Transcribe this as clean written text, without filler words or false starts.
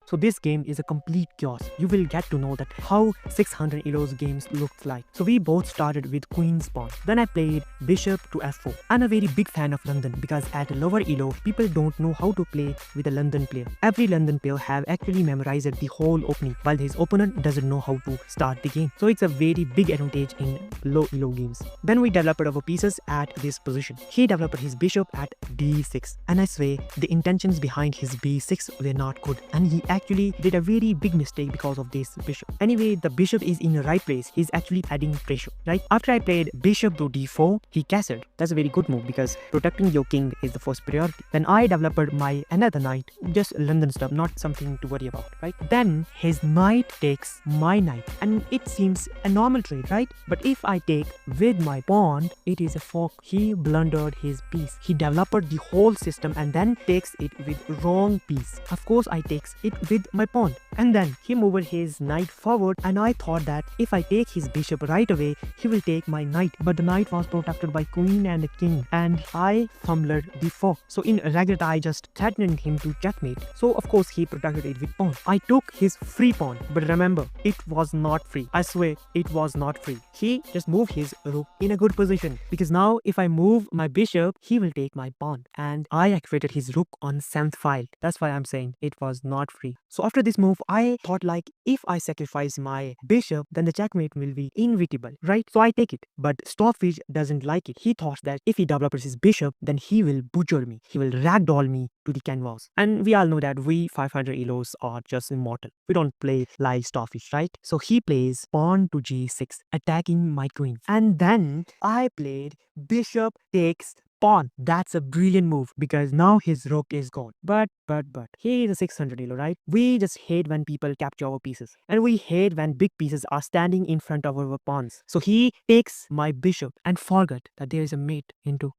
So this game is a complete chaos. You will get to know that how 600 Elo's games looks like. So we both started with Queen's Pawn. Then I played Bishop to F4. I'm a very big fan of London because at lower Elo, people don't know how to play with a London player. Every London player have actually memorized the whole opening while his opponent doesn't know how to start the game. So it's a very big advantage in low Elo games. Then we developed our pieces at this position. He developed his bishop at d6, and I swear the intentions behind his b6 were not good, and he actually did a very big mistake because of this bishop. Anyway, the bishop is in the right place. He's actually adding pressure, right? After I played bishop to d4, he castled. That's a very good move because protecting your king is the first priority. Then I developed my another knight, just London stuff, not something to worry about, right? Then his knight takes my knight, and it seems a normal trade, right? But if I take with my pawn, it is a fork. He blundered his piece. He developed the whole system and then takes it with wrong piece. Of course, I takes it with my pawn, and then he moved his knight forward, and I thought that if I take his bishop right away, he will take my knight. But the knight was protected by queen and a king, and I fumbled the fork. So in regret, I just threatened him to checkmate. So of course, he protected it with pawn. I took his free pawn, but remember, it was not free. I swear, it was not free. He just moved his rook in a good position, because now if I move my bishop, he will take my pawn, and I activated his rook on 7th file. That's why I'm saying it was not free. So after this move, I thought like if I sacrifice my bishop, then the checkmate will be inevitable, right? So I take it. But Stockfish doesn't like it. He thought that if he develops his bishop, then he will butcher me. He will ragdoll me to the canvas. And we all know that we 500 Elos are just immortal. We don't play like Starfish, right? So he plays pawn to g6, attacking my queen. And then I played bishop takes pawn. That's a brilliant move because now his rook is gone. But he is a 600 Elo, right? We just hate when people capture our pieces, and we hate when big pieces are standing in front of our pawns. So he takes my bishop and forget that there is a mate into